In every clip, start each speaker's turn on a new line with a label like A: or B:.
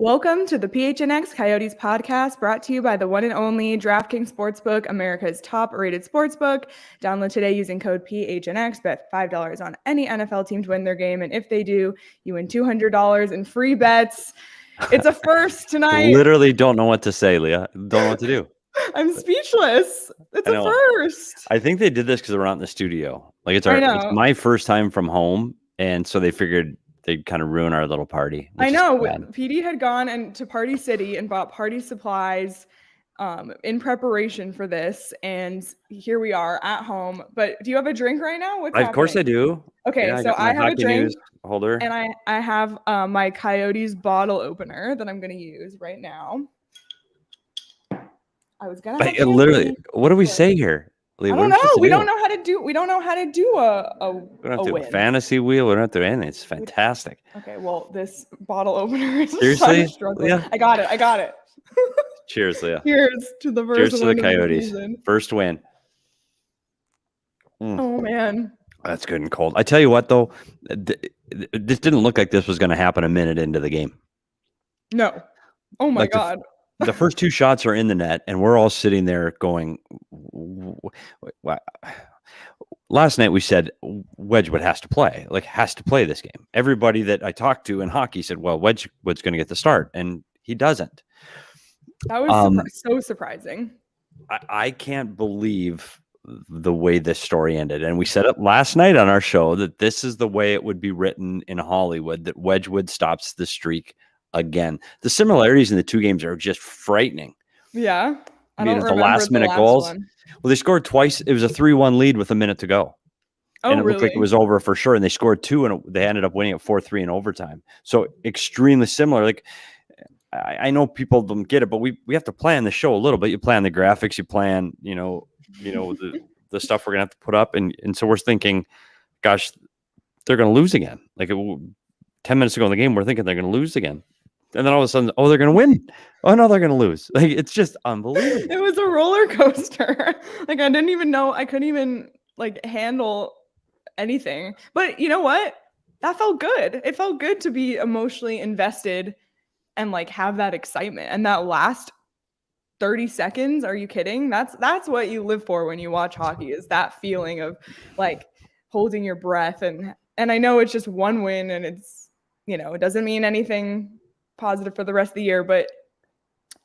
A: Welcome to the PHNX Coyotes podcast, brought to you by the one and only DraftKings Sportsbook, America's top-rated sportsbook. Download today using code PHNX. Bet $5 on any NFL team to win their game, and if they do, you win $200 in free bets. It's a first tonight.
B: Literally don't know what to say, Leah. Don't know what to do.
A: I'm speechless. It's a first.
B: I think they did this because we're not in the studio. Like it's my first time from home, and so they figured they'd kind of ruin our little party.
A: I know. Petey had gone to Party City and bought party supplies in preparation for this, and here we are at home. But do you have a drink right now?
B: Of course I do.
A: Okay, yeah, so I have a drink
B: holder,
A: and I have my Coyotes bottle opener that I'm going to use right now. I was gonna have
B: literally. What do we say here?
A: I don't know. We don't know how to do. We don't know how to do a
B: we don't have to do a fantasy wheel. We don't have to do anything. It's fantastic.
A: Okay, well, this bottle opener is
B: seriously
A: struggling. Yeah. I got it.
B: Cheers, Leah.
A: Cheers to the first.
B: Cheers to the Coyotes. First win.
A: Oh man,
B: that's good and cold. I tell you what, though, this didn't look like this was going to happen a minute into the game.
A: No. Oh my God.
B: The first two shots are in the net, and we're all sitting there going, last night we said Wedgwood has to play this game. Everybody that I talked to in hockey said, well, Wedgwood's going to get the start, and he doesn't.
A: That was so surprising.
B: I can't believe the way this story ended. And we said it last night on our show that this is the way it would be written in Hollywood, that Wedgwood stops the streak again. The similarities in the two games are just frightening.
A: Yeah.
B: I mean, the last minute goals. Well, they scored twice. It was a 3-1 lead with a minute to go.
A: Oh,
B: and it
A: really?
B: looked like it was over for sure. And they scored two, and they ended up winning at 4-3 in overtime. So extremely similar. Like, I know people don't get it, but we have to plan the show a little bit. You plan the graphics, you plan, the stuff we're gonna have to put up, and so we're thinking, gosh, they're gonna lose again. Like 10 minutes ago in the game, we're thinking they're gonna lose again. And then all of a sudden, they're going to win. Oh, no, they're going to lose. Like, it's just unbelievable.
A: It was a roller coaster. Like, I didn't even know. I couldn't even, handle anything. But you know what? That felt good. It felt good to be emotionally invested and, have that excitement. And that last 30 seconds, are you kidding? That's what you live for when you watch hockey, is that feeling of, holding your breath. And I know it's just one win, and it's, it doesn't mean anything positive for the rest of the year, but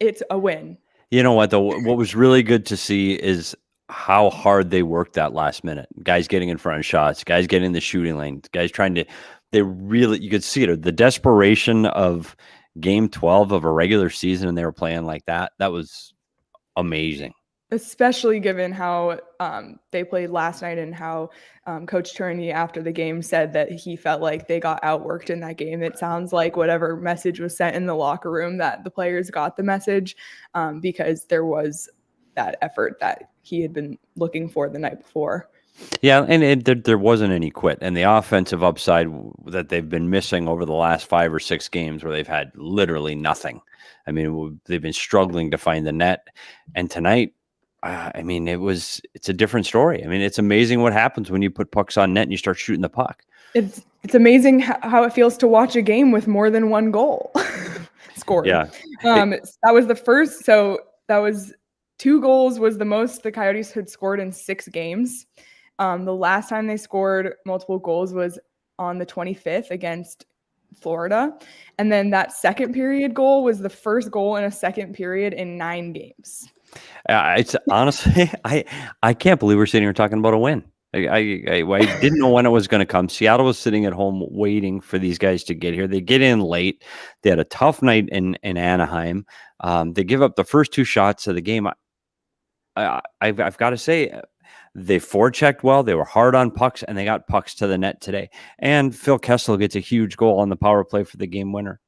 A: it's a win. You know what, though?
B: What was really good to see is how hard they worked that last minute. Guys getting in front of shots, guys getting in the shooting lane, guys you could see it. The desperation of game 12 of a regular season, and they were playing like that. That was amazing.
A: Especially given how they played last night, and how Coach Turney after the game said that he felt like they got outworked in that game. It sounds like whatever message was sent in the locker room, that the players got the message, because there was that effort that he had been looking for the night before.
B: Yeah, and there wasn't any quit. And the offensive upside that they've been missing over the last 5 or 6 games, where they've had literally nothing. I mean, they've been struggling to find the net. And tonight, it's a different story. I mean, it's amazing what happens when you put pucks on net and you start shooting the puck.
A: It's amazing how it feels to watch a game with more than one goal scored.
B: Yeah.
A: That was the first. So that was 2 goals was the most the Coyotes had scored in 6 games. The last time they scored multiple goals was on the 25th against Florida. And then that second period goal was the first goal in a second period in 9 games.
B: It's honestly, I can't believe we're sitting here talking about a win. I didn't know when it was going to come. Seattle was sitting at home waiting for these guys to get here. They get in late. They had a tough night in Anaheim. They give up the first 2 shots of the game. I've got to say, they forechecked well. They were hard on pucks, and they got pucks to the net today. And Phil Kessel gets a huge goal on the power play for the game winner.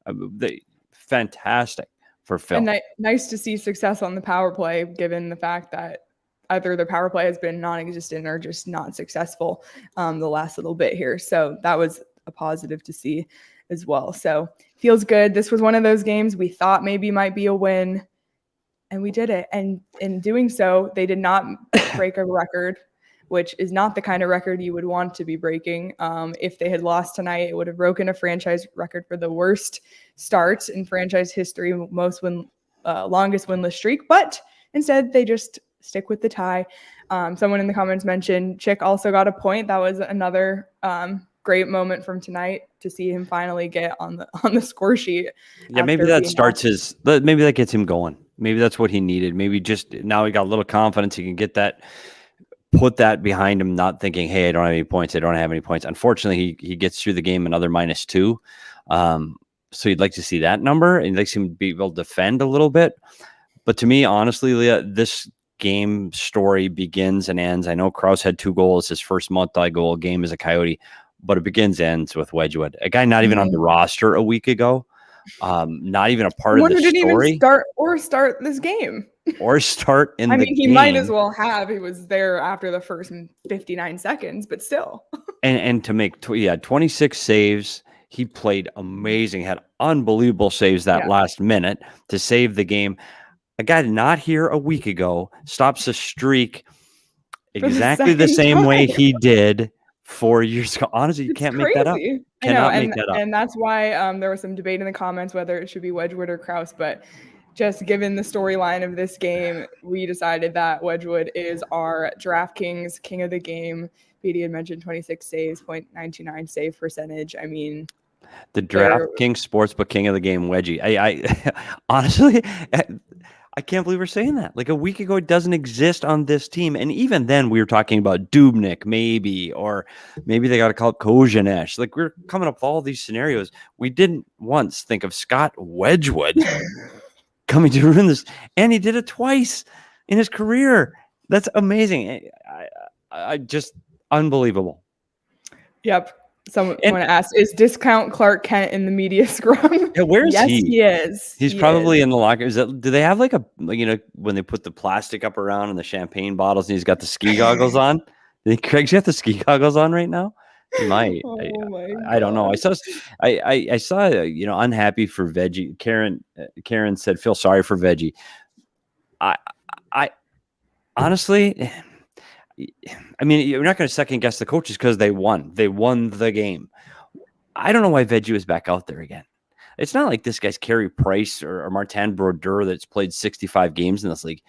B: Fantastic for Phil.
A: And nice to see success on the power play, given the fact that either the power play has been non-existent or just not successful the last little bit here. So that was a positive to see as well. So feels good. This was one of those games we thought maybe might be a win, and we did it. And in doing so, they did not break a record, which is not the kind of record you would want to be breaking. If they had lost tonight, it would have broken a franchise record for the worst start in franchise history, longest winless streak. But instead, they just stick with the tie. Someone in the comments mentioned Chick also got a point. That was another great moment from tonight to see him finally get on the score sheet.
B: Yeah, maybe that starts maybe that gets him going. Maybe that's what he needed. Maybe just now he got a little confidence. He can put that behind him, not thinking, hey, I don't have any points. I don't have any points. Unfortunately, he gets through the game another -2. So you'd like to see that number, and you'd like to see him be able to defend a little bit. But to me, honestly, Leah, this game story begins and ends. I know Krause had 2 goals, his first multi-goal game as a Coyote, but it ends with Wedgwood, a guy not even on the roster a week ago, not even a part of the story.
A: Didn't even start this game.
B: Or start in
A: I
B: the
A: mean, he
B: game.
A: might as well have. He was there after the first 59 seconds, but still.
B: and to make 26 saves. He played amazing, had unbelievable saves that last minute to save the game. A guy not here a week ago stops a streak exactly the same way he did 4 years ago. Honestly, you can't make that up. Cannot make that up.
A: And that's why there was some debate in the comments whether it should be Wedgwood or Krause. But just given the storyline of this game, we decided that Wedgwood is our DraftKings king of the game. Petey had mentioned 26 saves, .929 save percentage. I mean,
B: the DraftKings Sportsbook king of the game, Wedgie. I honestly, I can't believe we're saying that. Like a week ago, it doesn't exist on this team. And even then we were talking about Dubnyk maybe, or maybe they got to call up Kojanesh. Like we're coming up with all these scenarios. We didn't once think of Scott Wedgwood coming to ruin this. And he did it twice in his career. That's amazing. I just unbelievable.
A: Yep. Someone asked, is discount Clark Kent in the media scrum?
B: Yeah, where's
A: yes,
B: he?
A: He is.
B: He's probably in the locker. Do they have like when they put the plastic up around and the champagne bottles and he's got the ski goggles on? Do Craig's got the ski goggles on right now? He might. I don't know. I saw unhappy for Veggie. Karen said, feel sorry for Veggie. I honestly, I mean, you're not going to second guess the coaches because they won. They won the game. I don't know why Veggie was back out there again. It's not like this guy's Carey Price or Martin Brodeur that's played 65 games in this league.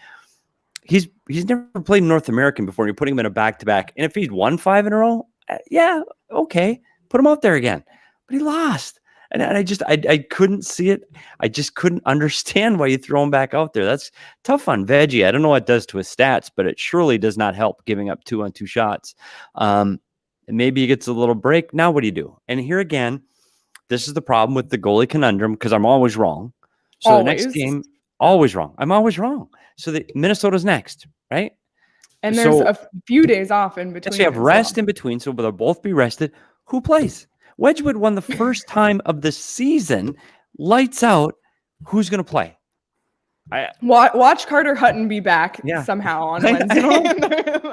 B: He's never played North American before. And you're putting him in a back-to-back. And if he'd won 5 in a row, yeah, okay. Put him out there again. But he lost. And I couldn't see it. I just couldn't understand why you throw him back out there. That's tough on Veggie. I don't know what it does to his stats, but it surely does not help giving up 2-on-2 shots. And maybe he gets a little break. Now what do you do? And here again, this is the problem with the goalie conundrum because I'm always wrong. So the next game, always wrong. I'm always wrong. So Minnesota's next, right?
A: And there's a few days off in between.
B: So you have rest in between, so they'll both be rested. Who plays? Wedgwood won the first time of the season. Lights out. Who's going to play?
A: Watch Carter Hutton be back somehow on Wednesday.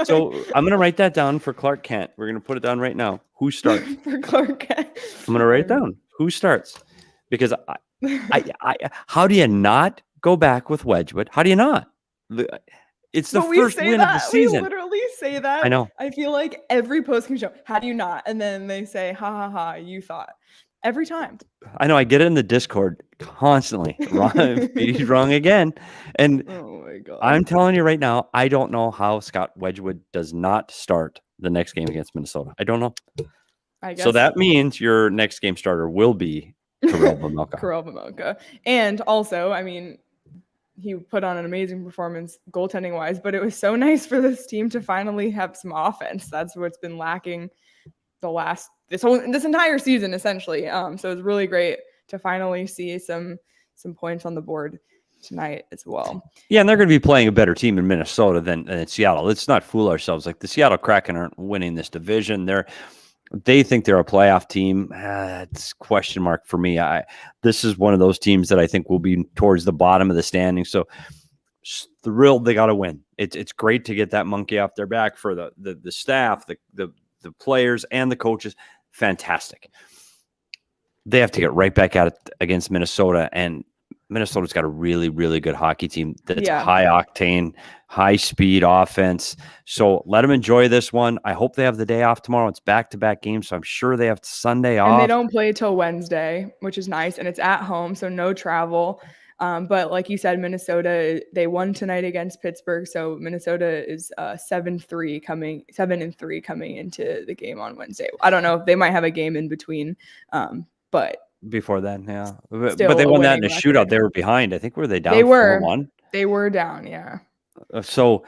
B: So I'm going to write that down for Clark Kent. We're going to put it down right now. Who starts?
A: For Clark Kent.
B: I'm going to write it down. Who starts? Because how do you not go back with Wedgwood? How do you not? It's the first win of the season.
A: We literally say that.
B: I know.
A: I feel like every postgame show, how do you not? And then they say, ha, ha, ha, you thought. Every time.
B: I know. I get it in the Discord constantly. He's wrong again. And
A: oh my God.
B: I'm telling you right now, I don't know how Scott Wedgwood does not start the next game against Minnesota. I don't know.
A: I guess.
B: So that means your next game starter will be Karel
A: Vejmelka. And also, I mean, he put on an amazing performance goaltending wise, but it was so nice for this team to finally have some offense. That's what's been lacking this entire season, essentially. So it's really great to finally see some points on the board tonight as well. Yeah,
B: and they're going to be playing a better team in Minnesota than Seattle. Let's not fool ourselves. Like the Seattle Kraken aren't winning this division. They think they're a playoff team. It's question mark for me. This is one of those teams that I think will be towards the bottom of the standing. So thrilled they got to win. It's great to get that monkey off their back for the staff, the players, and the coaches. Fantastic. They have to get right back at it against Minnesota. And Minnesota's got a really, really good hockey team that's
A: Yeah.
B: high octane, high speed offense. So let them enjoy this one. I hope they have the day off tomorrow. It's back-to-back games, so I'm sure they have Sunday
A: And they
B: off.
A: don't play till Wednesday, which is nice. And it's at home, so no travel. But like you said, Minnesota, they won tonight against Pittsburgh. So Minnesota is 7-3 coming into the game on Wednesday. I don't know if they might have a game in between. But
B: Before then, yeah. But
A: still
B: they
A: a
B: won that in
A: winning
B: a shootout.
A: record.
B: They were behind. I think were they down
A: They were
B: 4-1?
A: They were down, yeah.
B: So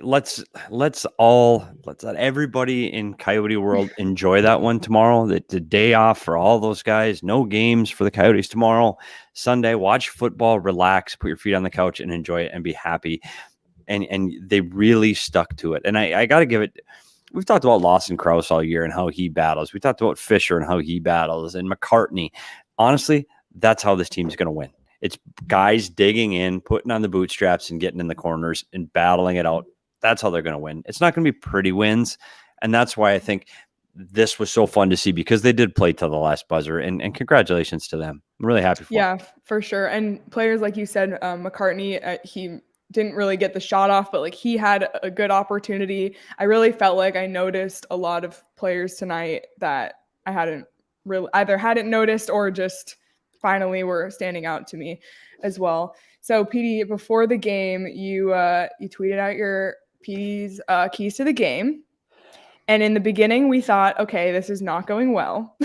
B: let's let everybody in Coyote world enjoy that one tomorrow. The day off for all those guys. No games for the Coyotes tomorrow. Sunday, watch football, relax, put your feet on the couch, and enjoy it and be happy. And they really stuck to it. And I got to give it. We've talked about Lawson Krause all year and how he battles. We talked about Fisher and how he battles, and McCartney. Honestly, that's how this team is going to win. It's guys digging in, putting on the bootstraps and getting in the corners and battling it out. That's how they're going to win. It's not going to be pretty wins. And that's why I think this was so fun to see, because they did play to the last buzzer, and congratulations to them. I'm really happy for them.
A: Yeah, for sure. And players, like you said, McCartney, he didn't really get the shot off, but like he had a good opportunity. I really felt like I noticed a lot of players tonight that I hadn't noticed or just finally were standing out to me as well. So Petey, before the game, you tweeted out your Petey's keys to the game. And in the beginning, we thought, okay, this is not going well.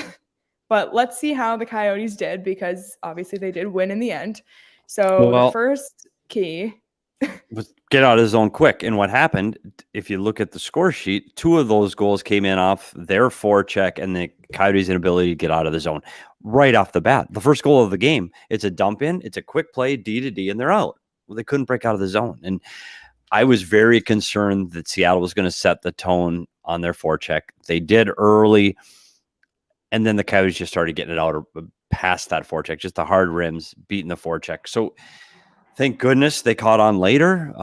A: But let's see how the Coyotes did, because obviously they did win in the end. So the first key
B: was get out of the zone quick. And what happened, if you look at the score sheet, 2 of those goals came in off their forecheck and the Coyotes' inability to get out of the zone right off the bat. The first goal of the game, it's a dump in, it's a quick play, D to D, and they're out. Well, they couldn't break out of the zone. And I was very concerned that Seattle was going to set the tone on their forecheck. They did early, and then the Coyotes just started getting it out past that forecheck, just the hard rims, beating the forecheck. So thank goodness they caught on later.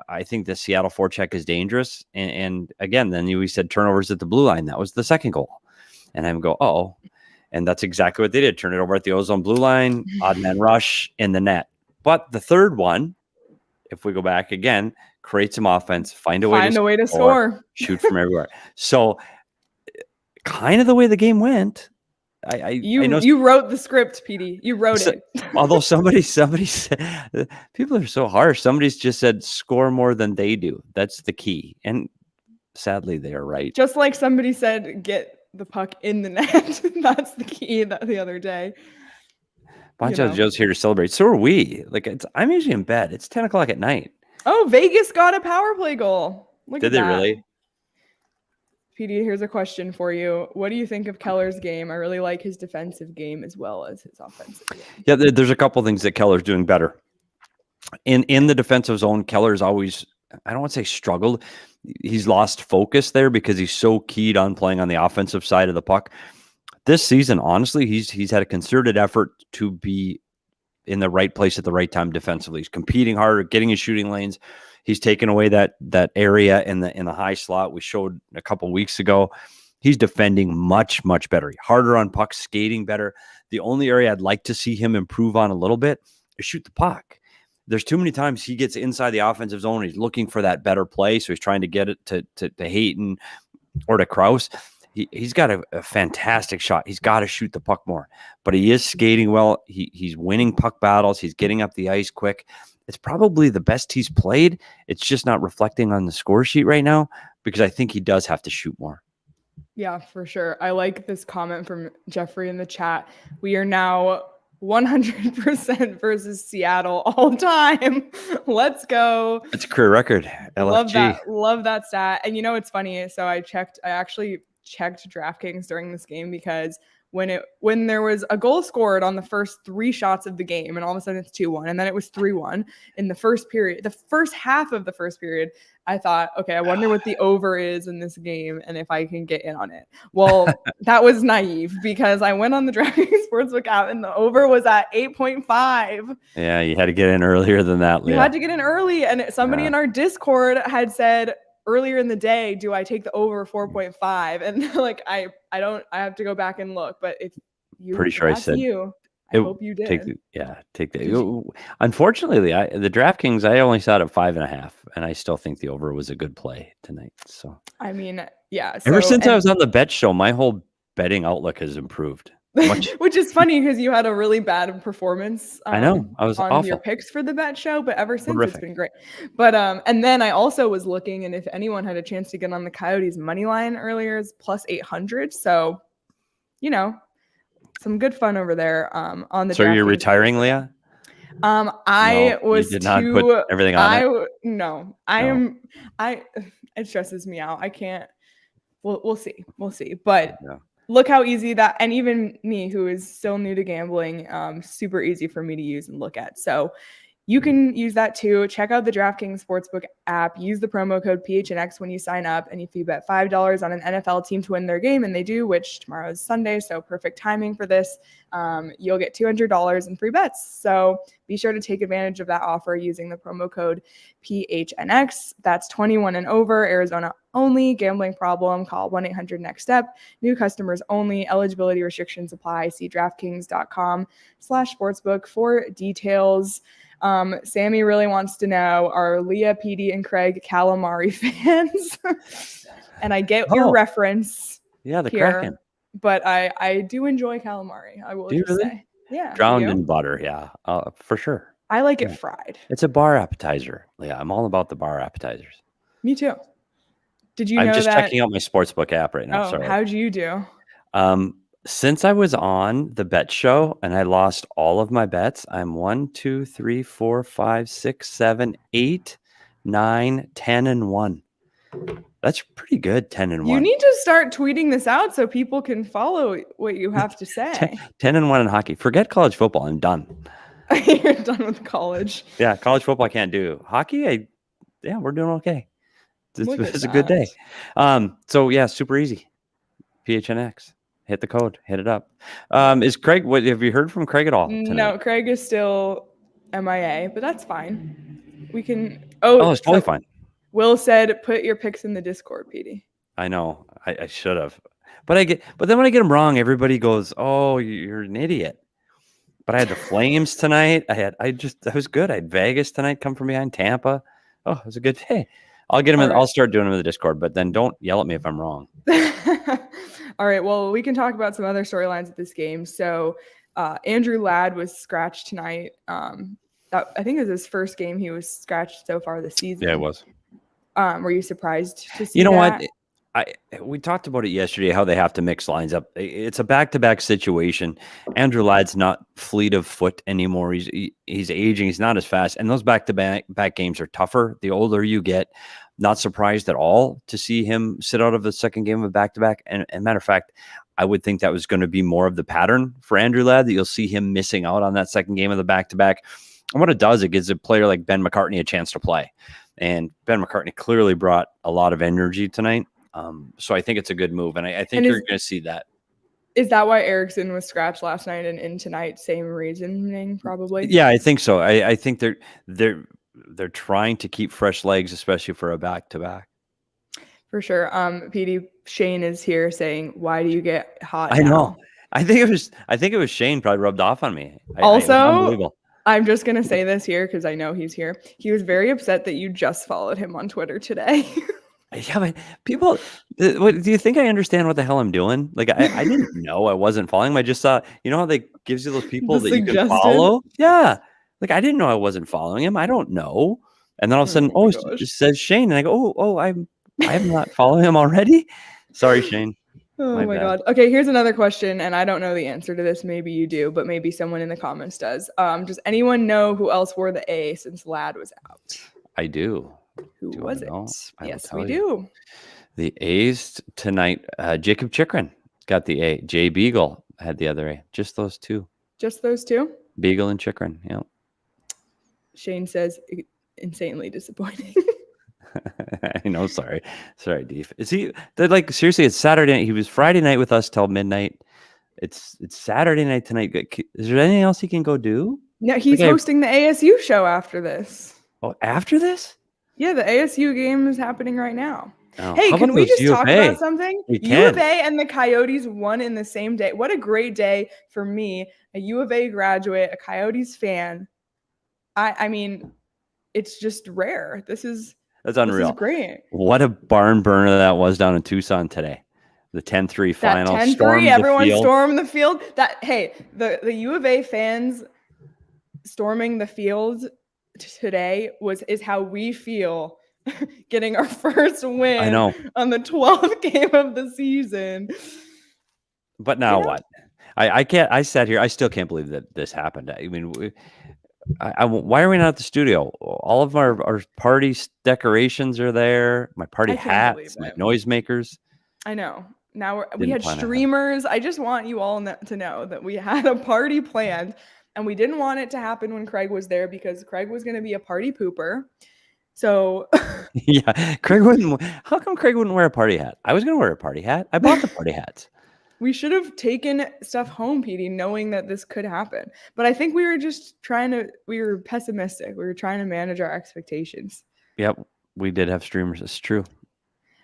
B: I think the Seattle forecheck is dangerous. And again, then we said turnovers at the blue line. That was the second goal. And I go, oh. And that's exactly what they did. Turn it over at the ozone blue line, odd man rush in the net. But the third one, if we go back again, create some offense, find a way to score, shoot from everywhere. So kind of the way the game went. I know
A: you wrote the script, Petey. You wrote it.
B: Although somebody said, people are so harsh. Somebody's just said score more than they do. That's the key. And sadly, they're right.
A: Just like somebody said, get the puck in the net. That's the key the other day.
B: Bunch of Joe's here to celebrate. So are we. Like I'm usually in bed. It's 10 o'clock at night.
A: Oh, Vegas got a power play goal.
B: Did they really?
A: Petey, here's a question for you. What do you think of Keller's game? I really like his defensive game as well as his offensive game.
B: Yeah, there's a couple things that Keller's doing better. In the defensive zone, Keller's always, I don't want to say struggled. He's lost focus there because he's so keyed on playing on the offensive side of the puck. This season, honestly, he's had a concerted effort to be in the right place at the right time defensively. He's competing harder, getting his shooting lanes. He's taken away that area in the high slot we showed a couple weeks ago. He's defending much, much better. Harder on pucks, skating better. The only area I'd like to see him improve on a little bit is shoot the puck. There's too many times he gets inside the offensive zone. He's looking for that better play, so he's trying to get it to Hayton or to Krause. He's got a fantastic shot. He's got to shoot the puck more, but he is skating well. He's winning puck battles. He's getting up the ice quick. It's probably the best he's played. It's just not reflecting on the score sheet right now because I think he does have to shoot more.
A: Yeah, for sure. I like this comment from Jeffrey in the chat. We are now 100% versus Seattle all time. Let's go.
B: It's a career record. LFG.
A: Love that stat. And it's funny. So I actually checked DraftKings during this game because when there was a goal scored on the first 3 shots of the game and all of a sudden it's 2-1 and then it was 3-1 in the first period, the first half of the first period, I thought, okay, I wonder what the over is in this game and if I can get in on it. Well, that was naive because I went on the DraftKings Sportsbook app and the over was at 8.5.
B: Yeah, you had to get in earlier than that, Leah.
A: You had to get in early, and somebody in our Discord had said earlier in the day, do I take the over 4.5? And like I have to go back and look, but if you
B: pretty sure I said
A: I hope you
B: Take
A: did.
B: take the. Unfortunately, the DraftKings, I only saw it at 5.5, and I still think the over was a good play tonight. So
A: I mean, yeah.
B: ever
A: So
B: since I was on the bet show, my whole betting outlook has improved. Much.
A: which is funny because you had a really bad performance
B: I know. I was
A: on your
B: awful.
A: picks for the bet show, but ever since it's
B: Horrific.
A: been great. But and then I also was looking, and if anyone had a chance to get on the Coyotes money line earlier, is plus 800. So, you know, some good fun over there on the.
B: So you're
A: DraftKings
B: retiring,
A: Sportsbook.
B: Leah?
A: I
B: No, you
A: was
B: did not put everything on it.
A: No, I
B: No.
A: am. It stresses me out. I can't. We'll see. We'll see. But
B: Yeah.
A: look how easy that, and even me who is still new to gambling, super easy for me to use and look at. So you can use that too. Check out the DraftKings Sportsbook app. Use the promo code PHNX when you sign up. And if you bet $5 on an NFL team to win their game, and they do, which tomorrow is Sunday, so perfect timing for this, you'll get $200 in free bets. So be sure to take advantage of that offer using the promo code PHNX. That's 21 and over, Arizona only. Gambling problem, call 1-800-NEXT-STEP. New customers only. Eligibility restrictions apply. See DraftKings.com/sportsbook for details. Sammy really wants to know, are Leah, Petey, and Craig calamari fans? And I get your reference.
B: Yeah, the
A: here,
B: Kraken.
A: but I do enjoy calamari. I will
B: Do you
A: just
B: really?
A: say. Yeah.
B: Drowned in butter, yeah, for sure.
A: I like
B: Yeah.
A: it fried.
B: It's a bar appetizer. Yeah, I'm all about the bar appetizers.
A: Me too. Did you know
B: I'm just
A: that?
B: checking out my sportsbook app right now.
A: Oh,
B: Sorry.
A: how'd you do?
B: Since I was on the bet show and I lost all of my bets, I'm 1, 2, 3, 4, 5, 6, 7, 8, 9, 10, and 1. That's pretty good. 10 and 1.
A: You need to start tweeting this out so people can follow what you have to say.
B: 10 and 1 in hockey. Forget college football. I'm done.
A: You're done with college.
B: Yeah, college football I can't do. Hockey, we're doing okay. It's a good day. So yeah, super easy. PHNX. Hit the code. Hit it up. Is Craig? What have you heard from Craig at all tonight?
A: No, Craig is still MIA, but that's fine. We can.
B: Oh, it's totally fine.
A: Will said, "Put your picks in the Discord, Petey."
B: I know. I should have, but then when I get them wrong, everybody goes, "Oh, you're an idiot." But I had the Flames tonight. I was good. I had Vegas tonight. Come from behind Tampa. Oh, it was a good day. I'll get them. I'll start doing them in the Discord, but then don't yell at me if I'm wrong.
A: All right. Well, we can talk about some other storylines at this game. So, Andrew Ladd was scratched tonight. I think it was his first game he was scratched so far this season.
B: Yeah, it was.
A: Were you surprised to see?
B: You know
A: that?
B: what? We talked about it yesterday, how they have to mix lines up. It's a back-to-back situation. Andrew Ladd's not fleet of foot anymore. He's aging. He's not as fast. And those back-to-back games are tougher. The older you get, not surprised at all to see him sit out of the second game of a back-to-back. And matter of fact, I would think that was going to be more of the pattern for Andrew Ladd, that you'll see him missing out on that second game of the back-to-back. And what it does, it gives a player like Ben McCartney a chance to play. And Ben McCartney clearly brought a lot of energy tonight. So I think it's a good move, and I think you're going to see that.
A: Is that why Erickson was scratched last night and in tonight? Same reasoning, probably.
B: Yeah, I think so. I think they're trying to keep fresh legs, especially for a back-to-back.
A: For sure. Petey, Shane is here saying, "Why do you get hot?"
B: I know. I think it was Shane probably rubbed off on me.
A: Also, I'm just gonna say this here because I know he's here. He was very upset that you just followed him on Twitter today.
B: Yeah, but people, what, do you think I understand what the hell I'm doing? Like, I didn't know I wasn't following him. I just saw, how they gives you those people that you can follow? Yeah. Like, I didn't know I wasn't following him. I don't know. And then all of a sudden, it says Shane. And I go, I am not following him already. Sorry, Shane.
A: Oh my God. Okay, here's another question. And I don't know the answer to this. Maybe you do, but maybe someone in the comments does. Does anyone know who else wore the A since Ladd was out?
B: I do.
A: Who was it? Yes, we
B: do. The A's tonight, Jacob Chikrin got the A. Jay Beagle had the other A. Just those two.
A: Just those two?
B: Beagle and Chikrin, yeah.
A: Shane says, insanely disappointing.
B: I know, sorry, Deef. They're seriously, it's Saturday night. He was Friday night with us till midnight. It's Saturday night tonight. Is there anything else he can go do?
A: Yeah, he's hosting the ASU show after this.
B: Oh, after this?
A: Yeah, the ASU game is happening right now.
B: Oh,
A: Hey,
B: how about
A: can we
B: those
A: just
B: U of
A: talk about
B: A?
A: something?
B: We
A: U of
B: can.
A: A and the Coyotes won in the same day. What a great day for me, a U of A graduate, a Coyotes fan. I mean, it's just rare. This is
B: That's unreal.
A: great.
B: What a barn burner that was down in Tucson today. The 10-3
A: That
B: final
A: 10-3,
B: stormed the
A: everyone
B: field.
A: stormed the field. That hey, the U of A fans storming the field today is how we feel getting our first win
B: I know.
A: on the 12th game of the season.
B: But now what? I can't. I sat here. I still can't believe that this happened. I mean, why are we not at the studio? All of our party decorations are there. My party
A: I can't believe
B: hats, my
A: it.
B: noisemakers.
A: I know. Now we
B: Didn't
A: had
B: plan ahead.
A: streamers. I just want you all to know that we had a party planned, and we didn't want it to happen when Craig was there because Craig was going to be a party pooper. So
B: Yeah, Craig wouldn't. How come Craig wouldn't wear a party hat? I was going to wear a party hat. I bought the party hats.
A: we should have taken stuff home, Petey, knowing that this could happen. But I think we were pessimistic. We were trying to manage our expectations.
B: Yep, we did have streamers. It's true.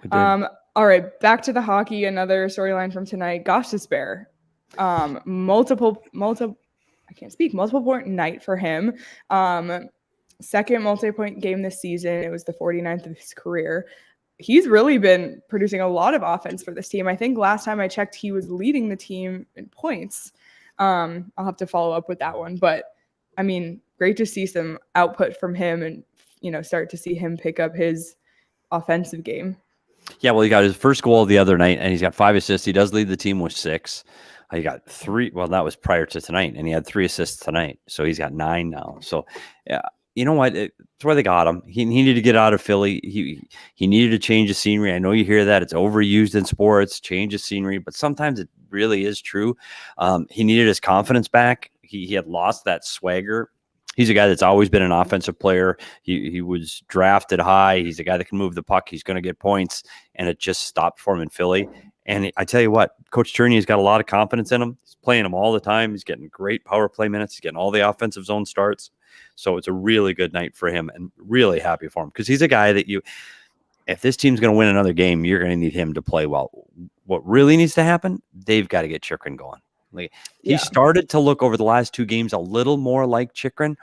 B: We did.
A: All right, back to the hockey. Another storyline from tonight. Gosh, despair. Multiple point night for him. Second multi-point game this season. It was the 49th of his career. He's really been producing a lot of offense for this team. I think last time I checked, he was leading the team in points. I'll have to follow up with that one. But, I mean, great to see some output from him and, start to see him pick up his offensive game.
B: Yeah, well, he got his first goal the other night, and he's got 5 assists. He does lead the team with 6. He got 3. Well, that was prior to tonight, and he had 3 assists tonight. So he's got 9 now. So, yeah, you know what? It's where they got him. He needed to get out of Philly. He needed to change the scenery. I know you hear that. It's overused in sports, change the scenery, but sometimes it really is true. He needed his confidence back. He had lost that swagger. He's a guy that's always been an offensive player. He was drafted high. He's a guy that can move the puck. He's going to get points, and it just stopped for him in Philly. And I tell you what, Coach Turney has got a lot of confidence in him. He's playing him all the time. He's getting great power play minutes. He's getting all the offensive zone starts. So it's a really good night for him, and really happy for him because he's a guy that if this team's going to win another game, you're going to need him to play well. What really needs to happen, they've got to get Chychrun going. He started to look over the last 2 games a little more like Chychrun.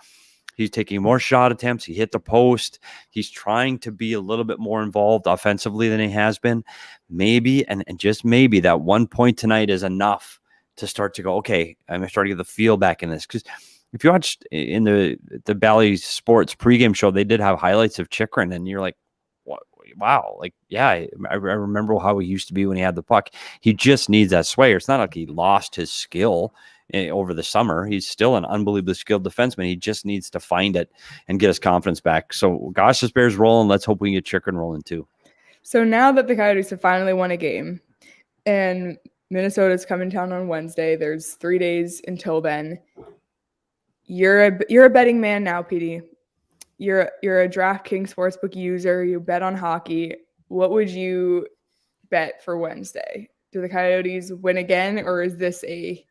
B: He's taking more shot attempts. He hit the post. He's trying to be a little bit more involved offensively than he has been. Maybe, and just maybe, that 1 point tonight is enough to start to go, okay, I'm starting to get the feel back in this. Because if you watched in the Bally Sports pregame show, they did have highlights of Chychrun, and you're like, wow, I remember how he used to be when he had the puck. He just needs that swagger. It's not like he lost his skill over the summer. He's still an unbelievably skilled defenseman. He just needs to find it and get his confidence back. So gosh, this Bears rolling. Let's hope we can get Chychrun rolling too. So
A: now that the Coyotes have finally won a game and Minnesota's coming down on Wednesday, there's 3 days until then. You're a betting man now, Petey. You're a DraftKings Sportsbook user. You bet on hockey. What would you bet for Wednesday? Do the Coyotes win again, or is this a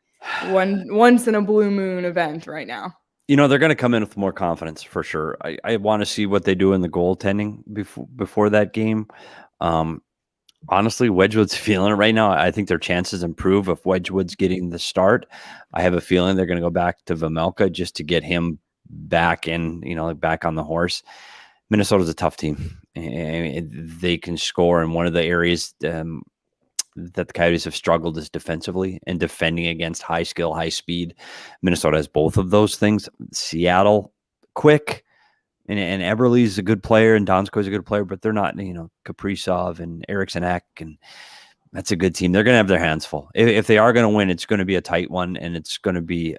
A: once in a blue moon event right now?
B: They're going to come in with more confidence for sure. I want to see what they do in the goaltending before that game. Honestly, Wedgwood's feeling it right now. I think their chances improve if Wedgwood's getting the start. I have a feeling they're going to go back to Vejmelka just to get him back in, back on the horse. Minnesota's a tough team. They can score, and one of the areas that the Coyotes have struggled is defensively and defending against high skill, high speed. Minnesota has both of those things. Seattle, quick, and Eberle's a good player, and Donskoy's a good player, but they're not, Kaprizov and Eriksson Ek, and that's a good team. They're going to have their hands full. If they are going to win, it's going to be a tight one, and it's going to be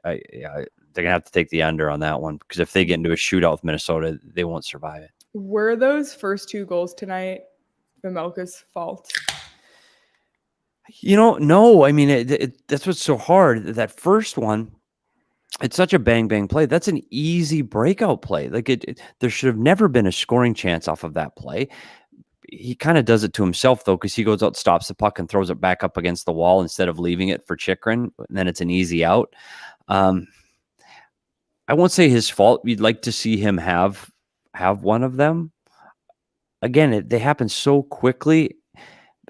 B: they're going to have to take the under on that one, because if they get into a shootout with Minnesota, they won't survive it.
A: Were those first 2 goals tonight Vejmelka's fault?
B: No. I mean, that's what's so hard. That first one, it's such a bang play. That's an easy breakout play. There should have never been a scoring chance off of that play. He kind of does it to himself, though, because he goes out, stops the puck, and throws it back up against the wall instead of leaving it for Chychrun. And then it's an easy out. I won't say his fault. You'd like to see him have one of them. again, they happen so quickly.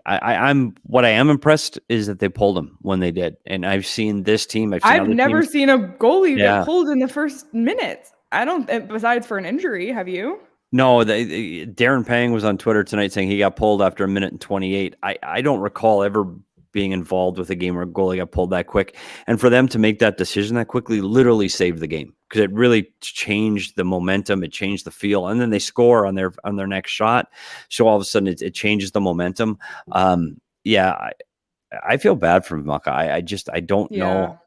B: What I am impressed is that they pulled him when they did. And I've seen this team.
A: I've never seen a goalie get
B: Yeah.
A: pulled in the first minutes. I don't, besides for an injury, have you?
B: No, Darren Pang was on Twitter tonight saying he got pulled after 1:28. I don't recall ever being involved with a game where a goalie got pulled that quick. And for them to make that decision that quickly literally saved the game, because it really changed the momentum. It changed the feel. And then they score on their next shot. So all of a sudden it changes the momentum. Yeah, I feel bad for Mucka. I don't know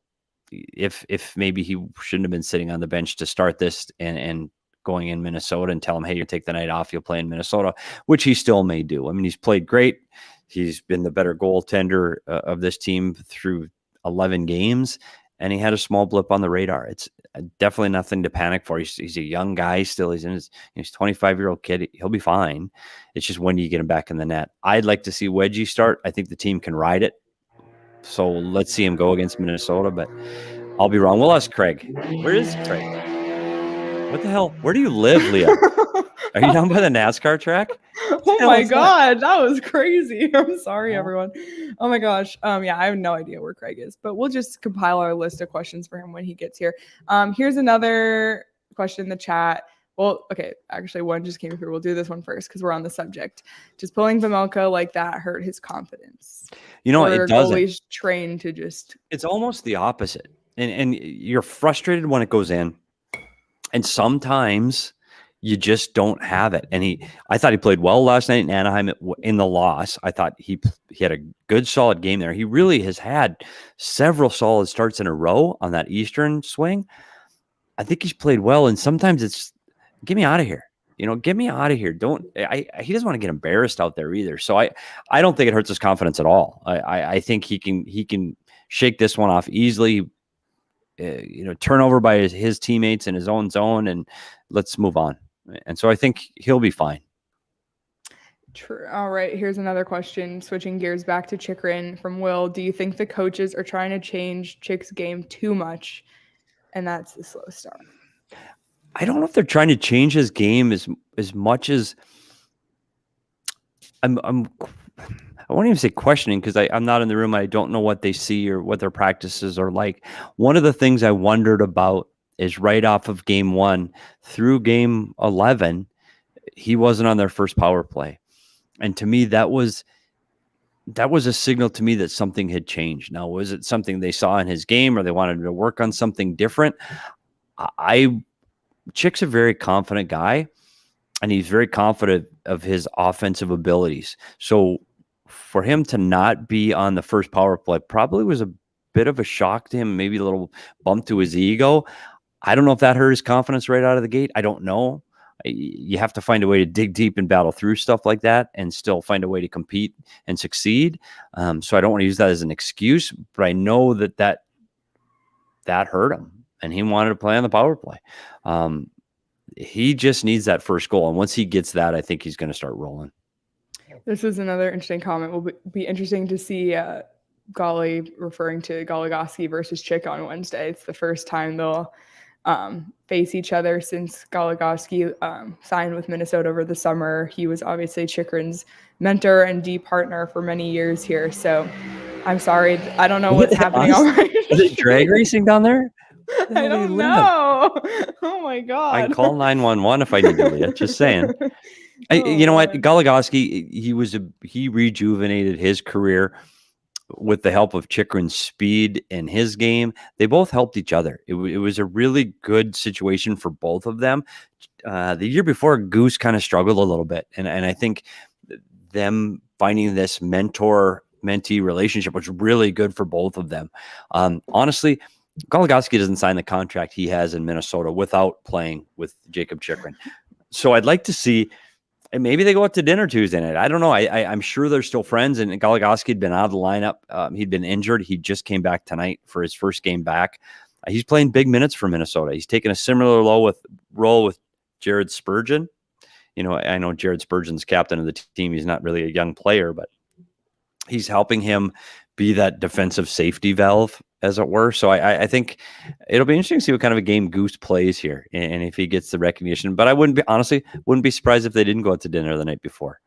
B: if maybe he shouldn't have been sitting on the bench to start this and going in Minnesota and tell him, hey, you take the night off, you'll play in Minnesota, which he still may do. I mean, he's played great. He's been the better goaltender of this team through 11 games, and he had a small blip on the radar. It's definitely nothing to panic for. He's a young guy still. He's 25-year-old kid. He'll be fine. It's just when do you get him back in the net? I'd like to see Wedgie start. I think the team can ride it. So let's see him go against Minnesota, but I'll be wrong. We'll ask Craig. Where is Craig? What the hell? Where do you live, Leah? Are you down by the NASCAR track?
A: Oh my God, that was crazy. I'm sorry, everyone. Oh my gosh. Yeah, I have no idea where Craig is, but we'll just compile our list of questions for him when he gets here. Here's another question in the chat. Well, okay, actually one just came through. We'll do this one first because we're on the subject. Just pulling Vejmelka like that hurt his confidence.
B: It doesn't.
A: Goalies trained to just.
B: It's almost the opposite. And you're frustrated when it goes in. And sometimes you just don't have it. And I thought he played well last night in Anaheim in the loss. I thought he had a good, solid game there. He really has had several solid starts in a row on that Eastern swing. I think he's played well. And sometimes it's, get me out of here. Get me out of here. He doesn't want to get embarrassed out there either. So I don't think it hurts his confidence at all. I think he can shake this one off easily. Turnover by his teammates in his own zone, and let's move on. And so I think he'll be fine.
A: True. All right. Here's another question. Switching gears back to Chychrun from Will. Do you think the coaches are trying to change Chick's game too much? And that's the slow start.
B: I don't know if they're trying to change his game as much as I won't even say questioning, because I'm not in the room. I don't know what they see or what their practices are like. One of the things I wondered about is right off of game 1 through game 11, he wasn't on their first power play. And to me, that was a signal to me that something had changed. Now, was it something they saw in his game or they wanted to work on something different? Chick's a very confident guy, and he's very confident of his offensive abilities. So for him to not be on the first power play probably was a bit of a shock to him, maybe a little bump to his ego. I don't know if that hurt his confidence right out of the gate. I don't know. You have to find a way to dig deep and battle through stuff like that and still find a way to compete and succeed. So I don't want to use that as an excuse, but I know that hurt him, and he wanted to play on the power play. He just needs that first goal. And once he gets that, I think he's going to start rolling.
A: This is another interesting comment. Will be interesting to see Golly referring to Goligoski versus Chick on Wednesday. It's the first time they'll face each other since Goligoski signed with Minnesota over the summer. He was obviously Chychrun's mentor and D partner for many years here. So I'm sorry. I don't know what's happening already.
B: Is it drag racing down there?
A: I don't know. Oh my God.
B: I can call 911 if I need to, Leah. Just saying. You know what? Goligoski, he rejuvenated his career with the help of Chychrun's speed and his game. They both helped each other. It was a really good situation for both of them. The year before, Goose kind of struggled a little bit. And I think them finding this mentor-mentee relationship was really good for both of them. Honestly, Goligoski doesn't sign the contract he has in Minnesota without playing with Jacob Chychrun. So I'd like to see, and maybe they go out to dinner Tuesday night. I don't know. I'm sure they're still friends. And Goligoski had been out of the lineup. He'd been injured. He just came back tonight for his first game back. He's playing big minutes for Minnesota. He's taken a similar role with Jared Spurgeon. I know Jared Spurgeon's captain of the team. He's not really a young player, but he's helping him be that defensive safety valve, as it were. So I think it'll be interesting to see what kind of a game Goose plays here and if he gets the recognition. But I wouldn't be surprised if they didn't go out to dinner the night before.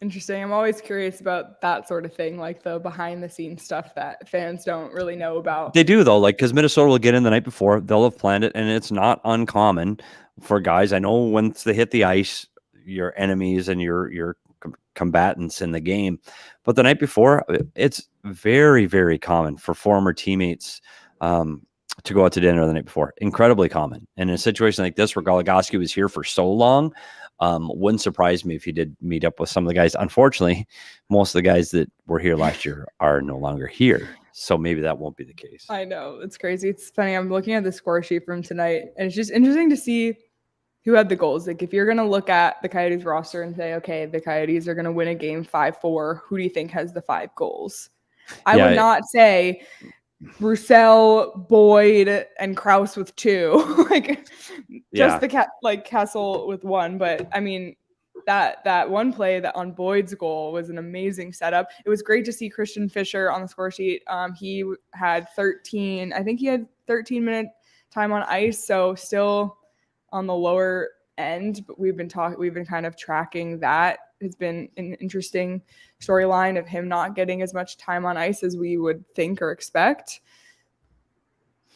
A: Interesting. I'm always curious about that sort of thing, like the behind the scenes stuff that fans don't really know about.
B: They do, though, like, because Minnesota will get in the night before, they'll have planned it, and it's not uncommon for guys. I know once they hit the ice, your enemies and your combatants in the game, but the night before, it's very, very common for former teammates to go out to dinner the night before. Incredibly common. And in a situation like this, where Goligoski was here for so long, wouldn't surprise me if he did meet up with some of the guys. Unfortunately, most of the guys that were here last year are no longer here. So maybe that won't be the case.
A: I know. It's crazy. It's funny. I'm looking at the score sheet from tonight, and it's just interesting to see who had the goals. Like, if you're going to look at the Coyotes roster and say, okay, the Coyotes are going to win a game 5-4, who do you think has the 5 goals? I would not say Roussel, Boyd, and Krause with 2. Like Kessel with 1. But I mean, that one play that on Boyd's goal was an amazing setup. It was great to see Christian Fischer on the score sheet. He had 13-minute time on ice, so still on the lower end, but we've been kind of tracking that. It's been an interesting storyline of him not getting as much time on ice as we would think or expect.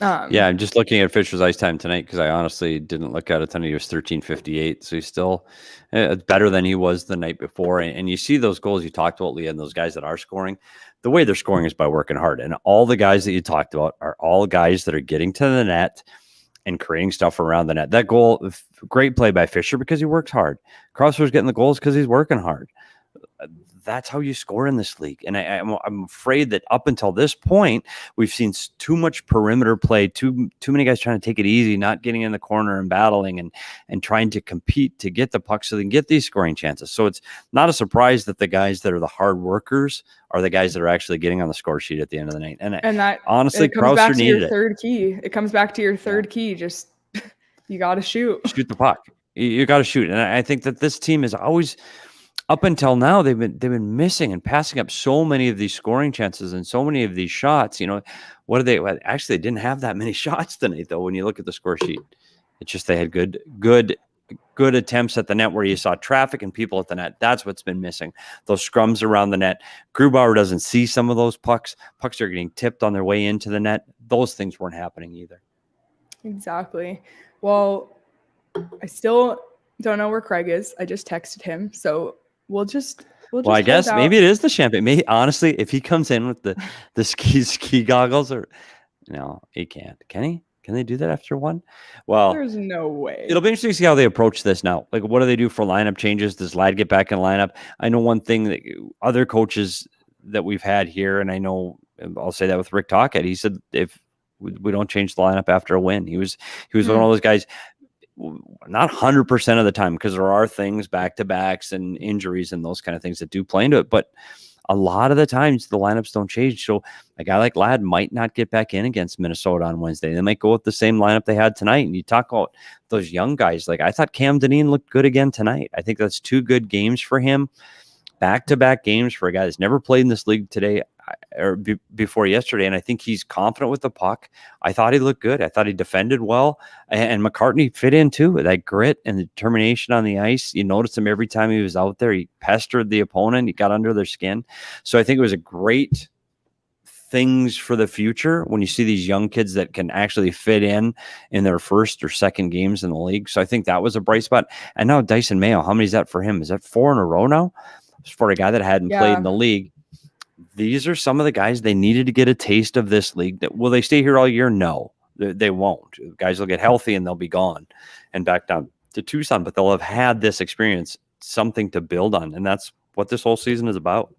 B: I'm just looking at Fisher's ice time tonight because I honestly didn't look at it tonight. He was 13:58, so he's still better than he was the night before. And you see those goals you talked about, Leah, and those guys that are scoring. The way they're scoring is by working hard. And all the guys that you talked about are all guys that are getting to the net and creating stuff around the net. That goal, great play by Fischer because he works hard. Crosser's getting the goals because he's working hard. That's how you score in this league. And I'm afraid that up until this point, we've seen too much perimeter play, too many guys trying to take it easy, not getting in the corner and battling and trying to compete to get the puck so they can get these scoring chances. So it's not a surprise that the guys that are the hard workers are the guys that are actually getting on the score sheet at the end of the night. And that honestly, Krauser needed it.
A: Third key. It comes back to your third key. Just you got to shoot
B: the puck. You got to shoot. And I think that this team is always, up until now, they've been missing and passing up so many of these scoring chances and so many of these shots. You know, they didn't have that many shots tonight, though. When you look at the score sheet, it's just they had good attempts at the net where you saw traffic and people at the net. That's what's been missing. Those scrums around the net. Grubauer doesn't see some of those pucks. Pucks are getting tipped on their way into the net. Those things weren't happening either.
A: Exactly. Well, I still don't know where Craig is. I just texted him, so Well, I
B: guess maybe it is the champagne. Maybe honestly, if he comes in with the ski goggles, or no, he can't. Can he? Can they do that after one? Well,
A: there's no way.
B: It'll be interesting to see how they approach this now. Like, what do they do for lineup changes? Does Ladd get back in lineup? I know one thing that other coaches that we've had here, and I know I'll say that with Rick Tocchet. He said if we don't change the lineup after a win, he was one of those guys. Not 100% of the time, because there are things, back-to-backs and injuries and those kind of things that do play into it. But a lot of the times the lineups don't change. So a guy like Ladd might not get back in against Minnesota on Wednesday. They might go with the same lineup they had tonight. And you talk about those young guys. Like, I thought Cam Dineen looked good again tonight. I think that's 2 good games for him. Back-to-back games for a guy that's never played in this league today or before yesterday, and I think he's confident with the puck. I thought he looked good. I thought he defended well, and McCartney fit in too with that grit and determination on the ice. You noticed him every time he was out there. He pestered the opponent. He got under their skin. So I think it was a great things for the future when you see these young kids that can actually fit in their first or second games in the league. So I think that was a bright spot. And now Dyson Mayo, how many is that for him? Is that 4 in a row now? For a guy that hadn't played in the league. These are some of the guys they needed to get a taste of this league. That will they stay here all year? No, they won't. Guys will get healthy and they'll be gone and back down to Tucson, but they'll have had this experience, something to build on. And that's what this whole season is about.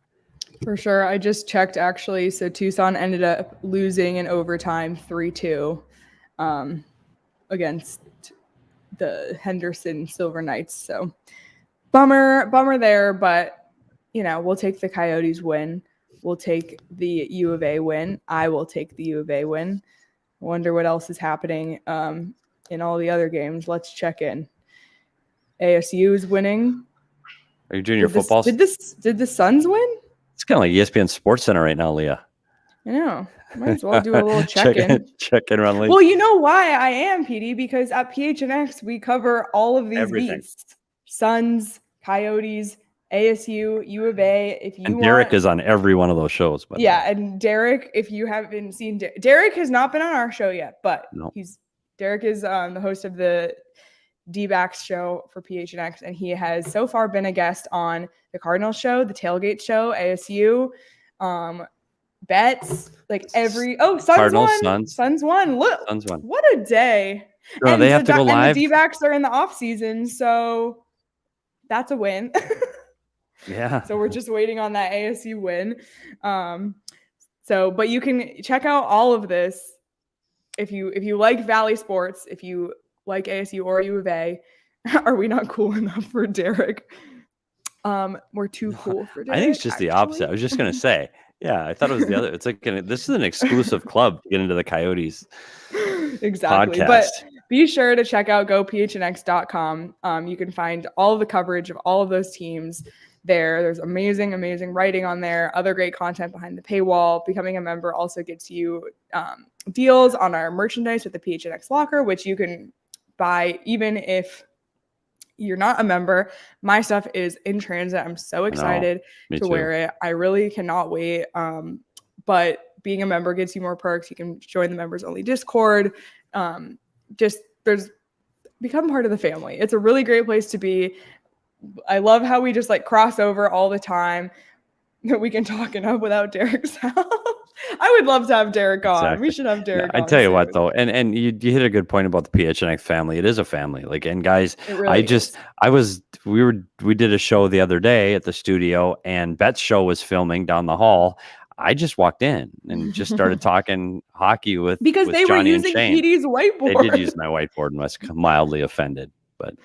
A: For sure. I just checked actually. So Tucson ended up losing in overtime 3-2 against the Henderson Silver Knights. So bummer there, but we'll take the Coyotes win. We'll take the U of A win. I will take the U of A win. I wonder what else is happening in all the other games. Let's check in. ASU is winning.
B: Are you doing your football?
A: Did the Suns win?
B: It's kind of like ESPN Sports Center right now, Leah.
A: I know. Might as well do a little check-in.
B: Check-in around league.
A: Well, you know why I am, Petey? Because at PHNX, we cover all of these beasts. Suns, Coyotes, ASU, U of A. If you want,
B: Derek is on every one of those shows. But
A: yeah, and Derek, if you haven't seen Derek has not been on our show yet, but Derek is the host of the D-backs show for PHNX, and he has so far been a guest on the Cardinals show, the Tailgate show, ASU, bets, like every Suns
B: Cardinals,
A: won. Suns won. Look,
B: Suns won.
A: What a day!
B: No,
A: and
B: they have to go live.
A: And the D-backs are in the off season, so that's a win.
B: Yeah.
A: So we're just waiting on that ASU win. But you can check out all of this if you like Valley sports, if you like ASU or U of A. Are we not cool enough for Derek? We're too cool for Derek.
B: I think it's just the opposite. I was just gonna say, yeah, I thought it was the other. It's like this is an exclusive club to get into the Coyotes.
A: Exactly.
B: Podcast.
A: But be sure to check out gophnx.com. You can find all of the coverage of all of those teams there. There's amazing writing on there, other great content behind the paywall. Becoming a member also gets you deals on our merchandise with the PHNX locker, which you can buy even if you're not a member. My stuff is in transit. I'm so excited to wear it. I really cannot wait. But being a member gets you more perks. You can join the members only Discord. Become part of the family. It's a really great place to be. I love how we just like cross over all the time, that we can talk enough without Derek's help. I would love to have Derek on.
B: Exactly.
A: We should have Derek on.
B: I tell you what, though, and you hit a good point about the PHNX family. It is a family. Like, and guys, we did a show the other day at the studio, and Bet's show was filming down the hall. I just walked in and just started talking hockey with
A: they were using Petey's whiteboard.
B: They did use my whiteboard and was mildly offended. But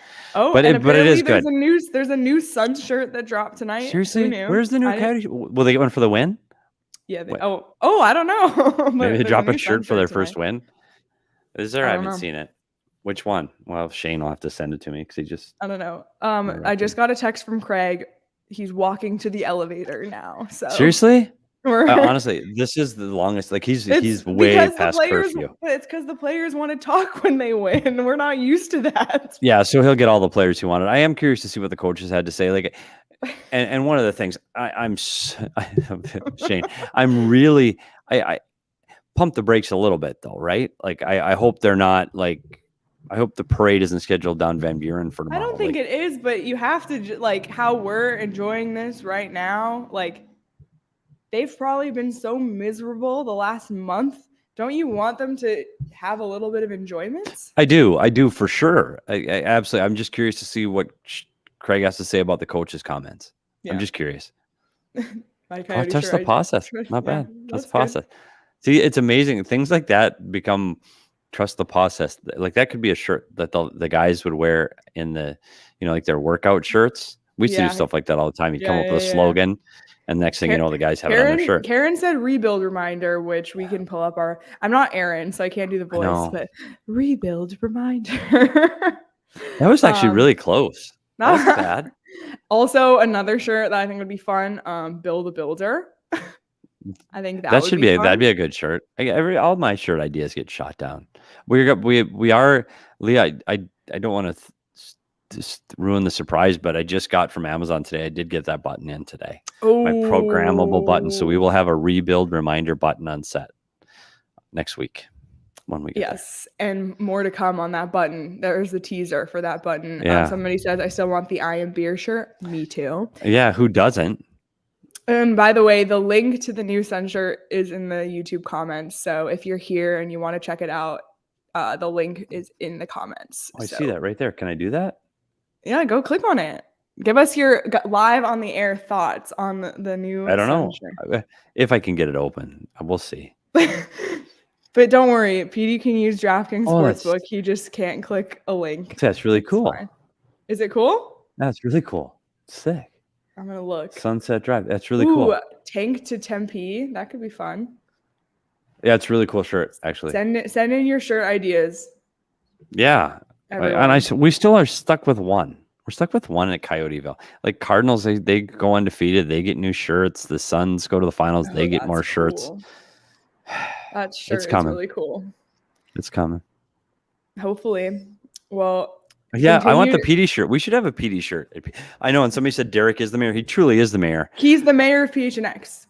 A: it is
B: good.
A: There's a new Suns shirt that dropped tonight.
B: Seriously, where's the new Coyotes? Will they get one for the win?
A: Yeah. I don't know.
B: Maybe they drop a shirt for their first win. Is there? I haven't seen it. Which one? Well, Shane will have to send it to me because he just.
A: I don't know. I just got a text from Craig. He's walking to the elevator now. So
B: seriously. Honestly, this is the longest. Like he's way past curfew.
A: It's because the players want to talk when they win. We're not used to that.
B: Yeah, so he'll get all the players he wanted. I am curious to see what the coaches had to say. Like, and one of the things I'm Shane, I pump the brakes a little bit though, right? Like I hope they're not like. I hope the parade isn't scheduled down Van Buren for tomorrow.
A: I don't think it is, but you have to like how we're enjoying this right now, like. They've probably been so miserable the last month. Don't you want them to have a little bit of enjoyment? I
B: do for sure. I absolutely. I'm just curious to see what Craig has to say about the coach's comments. Yeah. I'm just curious. Touch the process. Not bad. That's the process. See, it's amazing. Things like that become trust the process. Like that could be a shirt that the guys would wear in the, like their workout shirts. We used to do stuff like that all the time. You come up with a slogan. And next thing you know, the guys have it on their shirt.
A: Karen said rebuild reminder, which we can pull up I'm not Aaron, so I can't do the voice, but rebuild reminder.
B: That was actually really close. That was bad.
A: Also, another shirt that I think would be fun, Build a Builder. I think that'd
B: be a good shirt. All my shirt ideas get shot down. We are Leah. I don't want to just ruin the surprise, but I just got from Amazon today. I did get that button in today. My programmable button. So we will have a rebuild reminder button on set next week when we get there.
A: And more to come on that button. There's the teaser for that button. Somebody says I still want the I Am Beer shirt. Me too.
B: Yeah, who doesn't?
A: And by the way, the link to the new Sun shirt is in the YouTube comments. So if you're here and you want to check it out, the link is in the comments.
B: I see that right there. Can I do that?
A: Yeah, go click on it. Give us your live on the air thoughts on the new.
B: I don't know if I can get it open. We'll see.
A: But don't worry, Petey can use DraftKings Sportsbook. He just can't click a link.
B: That's really cool.
A: Is it cool?
B: That's really cool. Sick.
A: I'm gonna look.
B: Sunset Drive. That's really cool.
A: Tank to Tempe. That could be fun.
B: Yeah, it's a really cool shirt. Actually,
A: send in your shirt ideas.
B: Yeah. Everyone. And we still are stuck with one. We're stuck with one at Coyoteville. Like Cardinals, they go undefeated. They get new shirts. The Suns go to the finals. They get more shirts.
A: Cool. That shirt
B: It's
A: is
B: coming.
A: really cool.
B: It's coming.
A: Hopefully. Well,
B: yeah, I want the Petey shirt. We should have a Petey shirt. I know, and somebody said Derek is the mayor. He truly is the mayor.
A: He's the mayor of PHNX.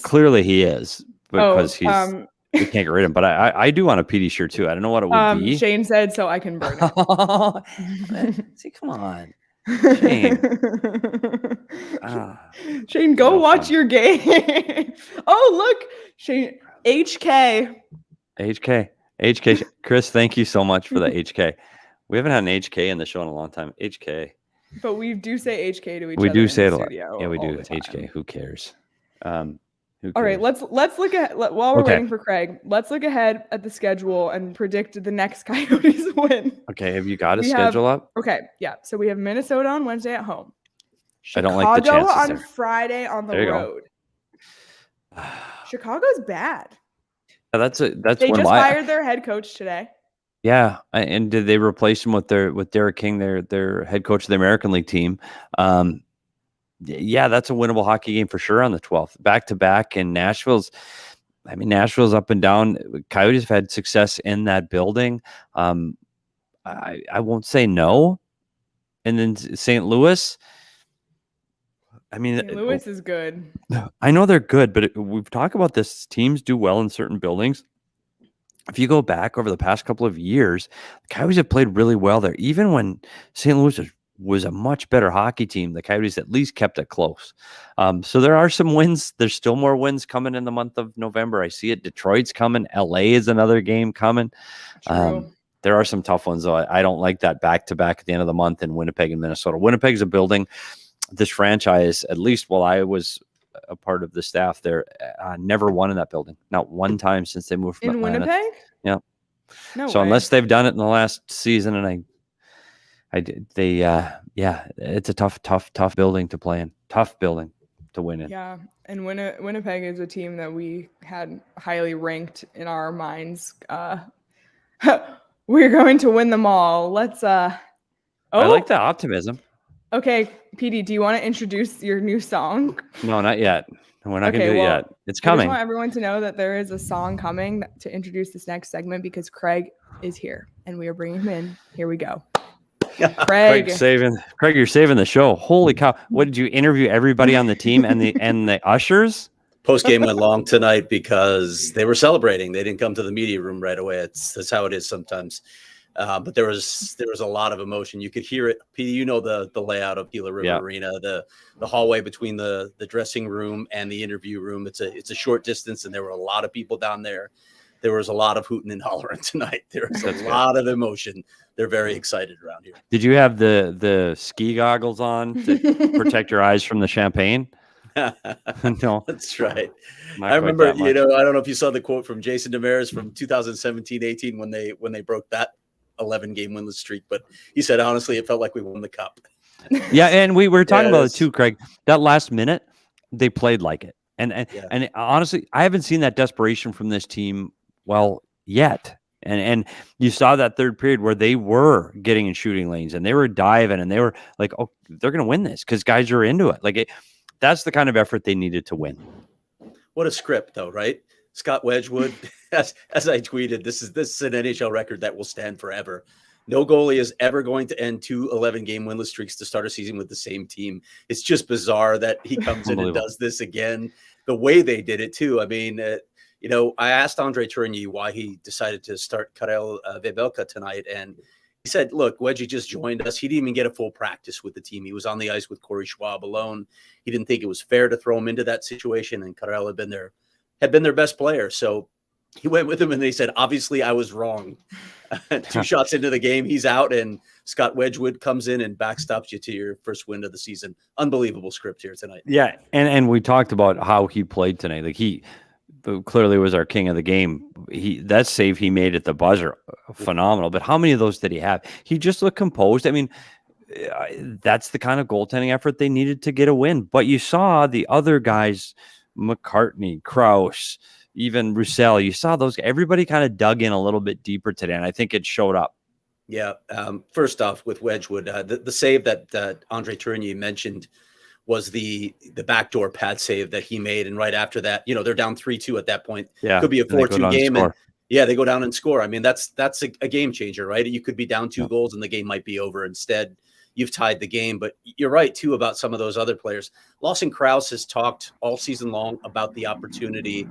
B: Clearly he is, because we can't get rid of him. But I do want a Petey shirt too. I don't know what it would be.
A: Shane said so I can burn it.
B: See, come on. Shane.
A: Shane, go watch your game. Oh, look. Shane, HK. Chris, thank you so much for the HK. We haven't had an HK in the show in a long time. HK. But we do say HK to each other. We do say it a lot. Yeah, we do. HK. Who cares? All right, let's look at while we're waiting for Craig. Let's look ahead at the schedule and predict the next Coyotes win.
B: Okay, have you got a schedule up?
A: Okay, yeah. So we have Minnesota on Wednesday at home.
B: Chicago, I don't like the chances
A: on
B: there.
A: Friday on the road. Chicago's bad.
B: Yeah, they just
A: fired their head coach today.
B: Yeah, and did they replace him with Derek King, their head coach of the American League team? Yeah, that's a winnable hockey game for sure on the 12th. Back to back, and Nashville's up and down. Coyotes have had success in that building. I won't say no. And then St. Louis.
A: St. Louis is good.
B: I know they're good, but we've talked about this. Teams do well in certain buildings. If you go back over the past couple of years, the Coyotes have played really well there. Even when St. Louis was a much better hockey team, the Coyotes at least kept it close. So there are some wins. There's still more wins coming in the month of November. I see it. Detroit's coming. LA is another game coming. There are some tough ones, though. I don't like that back-to-back at the end of the month in Winnipeg and Minnesota. Winnipeg's a building. This franchise, at least while I was a part of the staff there, never won in that building. Not one time since they moved from Atlanta.
A: Winnipeg?
B: Yeah.
A: No
B: so
A: way.
B: Unless they've done it in the last season, and it's a tough building to play in. Tough building to win in.
A: Yeah, and Winnipeg is a team that we had highly ranked in our minds. We're going to win them all. Let's. I
B: like the optimism.
A: Okay, Petey, do you want to introduce your new song?
B: No, not yet. We're not going to do it yet. It's coming.
A: I just want everyone to know that there is a song coming to introduce this next segment because Craig is here and we are bringing him in. Here we go. Craig,
B: you're saving the show. Holy cow! What did you interview everybody on the team and the ushers?
C: Post game went long tonight because they were celebrating. They didn't come to the media room right away. That's how it is sometimes. But there was a lot of emotion. You could hear it. Petey, you know the layout of Gila River Arena, the hallway between the dressing room and the interview room. It's a short distance, and there were a lot of people down there. There was a lot of hooting and hollering tonight. There was a lot of emotion. They're very excited around here.
B: Did you have the ski goggles on to protect your eyes from the champagne? No,
C: that's right. I remember, I don't know if you saw the quote from Jason Demers from 2017-18 when they broke that 11-game winless streak, but he said, honestly, it felt like we won the cup.
B: Yeah, and we were talking about it too, Craig. That last minute, they played like it. And honestly, I haven't seen that desperation from this team yet. And you saw that third period where they were getting in shooting lanes and they were diving and they were like, oh, they're going to win this because guys are into it. That's the kind of effort they needed to win.
C: What a script, though, right? Scott Wedgwood, as I tweeted, this is an NHL record that will stand forever. No goalie is ever going to end 2 11-game winless streaks to start a season with the same team. It's just bizarre that he comes in and does this again. The way they did it, too. I mean, I asked Andre Tourigny why he decided to start Karel Vejmelka tonight, and he said, look, Wedgie just joined us. He didn't even get a full practice with the team. He was on the ice with Corey Schwab alone. He didn't think it was fair to throw him into that situation, and Karel had been their best player. So he went with him, and they said, obviously, I was wrong. 2 shots into the game, he's out, and Scott Wedgwood comes in and backstops you to your first win of the season. Unbelievable script here tonight.
B: Yeah, and we talked about how he played tonight. Like he clearly was our king of the game. That save he made at the buzzer, phenomenal. But how many of those did he have? He just looked composed. I mean, that's the kind of goaltending effort they needed to get a win. But you saw the other guys, McCartney, Krause, even Roussel, you saw those. Everybody kind of dug in a little bit deeper today, and I think it showed up.
C: Yeah. First off, with Wedgwood, the save that Andre Tourigny mentioned was the backdoor pad save that he made, and right after that, they're down 3-2 at that point.
B: Yeah,
C: Could be a
B: and they go
C: 4-2
B: down and
C: game, and
B: score.
C: yeah, they go down and score. I mean, that's a game changer, right? You could be down 2 goals and the game might be over. Instead, you've tied the game. But you're right too about some of those other players. Lawson Krause has talked all season long about the opportunity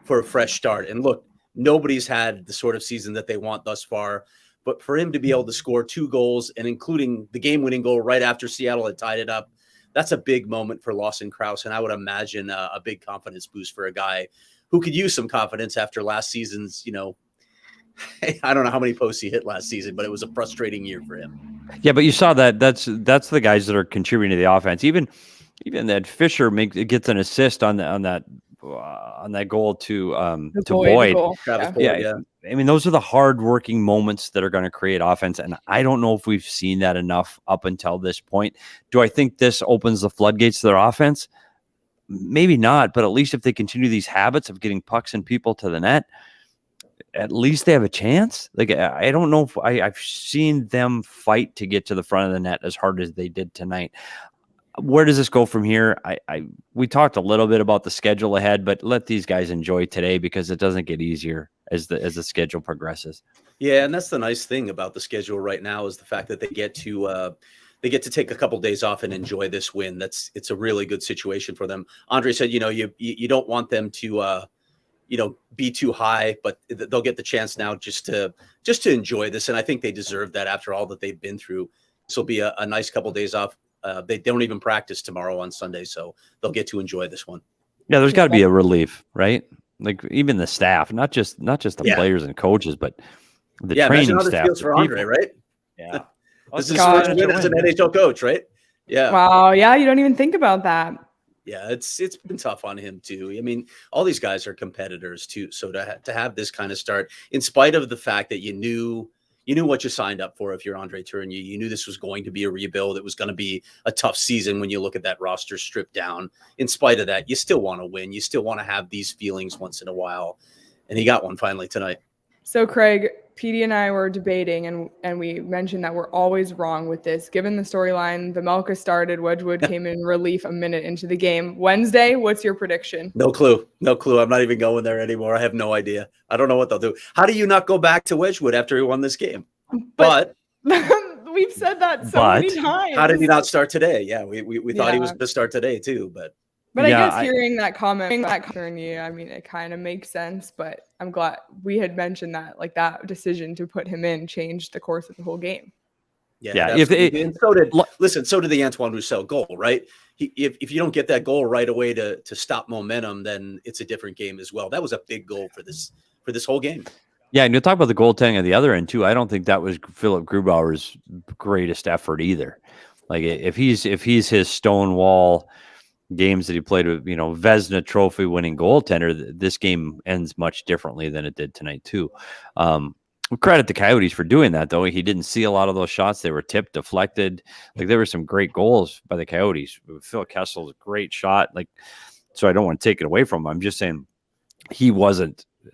C: for a fresh start. And look, nobody's had the sort of season that they want thus far. But for him to be able to score 2 goals, and including the game-winning goal right after Seattle had tied it up, that's a big moment for Lawson Krause. And I would imagine a big confidence boost for a guy who could use some confidence after last season's, I don't know how many posts he hit last season, but it was a frustrating year for him.
B: Yeah, but you saw that that's the guys that are contributing to the offense. Even that Fisher gets an assist on that goal to Boyd.
C: Travis Boyd, yeah.
B: I mean, those are the hard-working moments that are going to create offense, and I don't know if we've seen that enough up until this point. Do I think this opens the floodgates to their offense? Maybe not, but at least if they continue these habits of getting pucks and people to the net, at least they have a chance. Like, I don't know if I've seen them fight to get to the front of the net as hard as they did tonight. Where does this go from here? We talked a little bit about the schedule ahead, but let these guys enjoy today because it doesn't get easier as the schedule progresses.
C: Yeah, and that's the nice thing about the schedule right now is the fact that they get to take a couple days off and enjoy this win. It's a really good situation for them. Andre said, you don't want them to be too high, but they'll get the chance now just to enjoy this, and I think they deserve that after all that they've been through. This will be a nice couple days off. They don't even practice tomorrow on Sunday, so they'll get to enjoy this one.
B: Yeah, there's got to be a relief, right? Like even the staff, not just the players and coaches, but the training staff.
C: Feels for Andre, right?
B: Yeah,
C: this is his first win as an NHL coach, right? Yeah.
A: Wow. Yeah, you don't even think about that.
C: Yeah, it's been tough on him too. I mean, all these guys are competitors too, so to have this kind of start, in spite of the fact that you knew what you signed up for. If you're Andre Tourigny, you knew this was going to be a rebuild. It was going to be a tough season when you look at that roster stripped down. In spite of that, you still want to win. You still want to have these feelings once in a while. And he got one finally tonight.
A: So, Craig, Petey and I were debating, and we mentioned that we're always wrong with this. Given the storyline, Vejmelka started, Wedgwood came in relief a minute into the game. Wednesday, what's your prediction?
C: No clue. I'm not even going there anymore. I have no idea. I don't know what they'll do. How do you not go back to Wedgwood after he won this game? But
A: we've said that so many times.
C: How did he not start today? Yeah, we thought he was going to start today too, but
A: I guess hearing that comment, I mean, it kind of makes sense, but I'm glad we had mentioned that, like, that decision to put him in changed the course of the whole game.
C: Yeah. So did the Antoine Roussel goal, right? If you don't get that goal right away to stop momentum, then it's a different game as well. That was a big goal for this whole game.
B: Yeah, and you'll talk about the goaltending at the other end too. I don't think that was Philip Grubauer's greatest effort either. Like if he's his Stonewall games that he played with, Vezina Trophy winning goaltender, this game ends much differently than it did tonight too. Credit the Coyotes for doing that, though. He didn't see a lot of those shots. They were tipped, deflected. Like, there were some great goals by the Coyotes. Phil Kessel's a great shot. Like, so I don't want to take it away from him. I'm just saying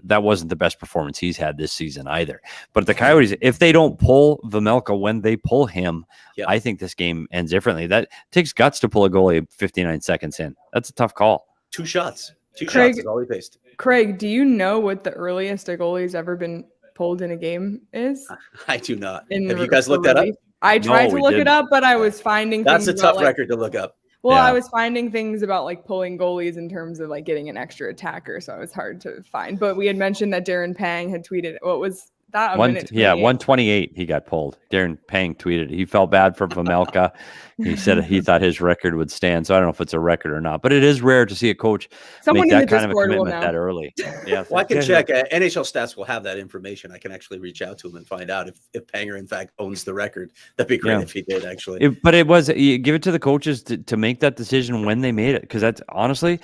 B: that wasn't the best performance he's had this season either. But the Coyotes, if they don't pull Vejmelka when they pull him, I think this game ends differently. That takes guts to pull a goalie 59 seconds in. That's a tough call.
C: 2 shots. Shots is all he faced.
A: Craig, do you know what the earliest a goalie's ever been pulled in a game is?
C: I do not. Have you guys looked that up?
A: I tried to look it up, but I was finding
C: that's a tough record to look up.
A: Well, I was finding things about, like, pulling goalies in terms of, like, getting an extra attacker, so it was hard to find. But we had mentioned that Darren Pang had tweeted, what was that?
B: 128 he got pulled. Darren Pang tweeted he felt bad for Vejmelka. He said he thought his record would stand. So I don't know if it's a record or not, but it is rare to see a coach make that kind of a commitment that early. Yeah,
C: well, I can check. NHL Stats will have that information. I can actually reach out to him and find out if Panger in fact owns the record. That'd be great if he did, actually.
B: But it was, you give it to the coaches to make that decision when they made it, because that's honestly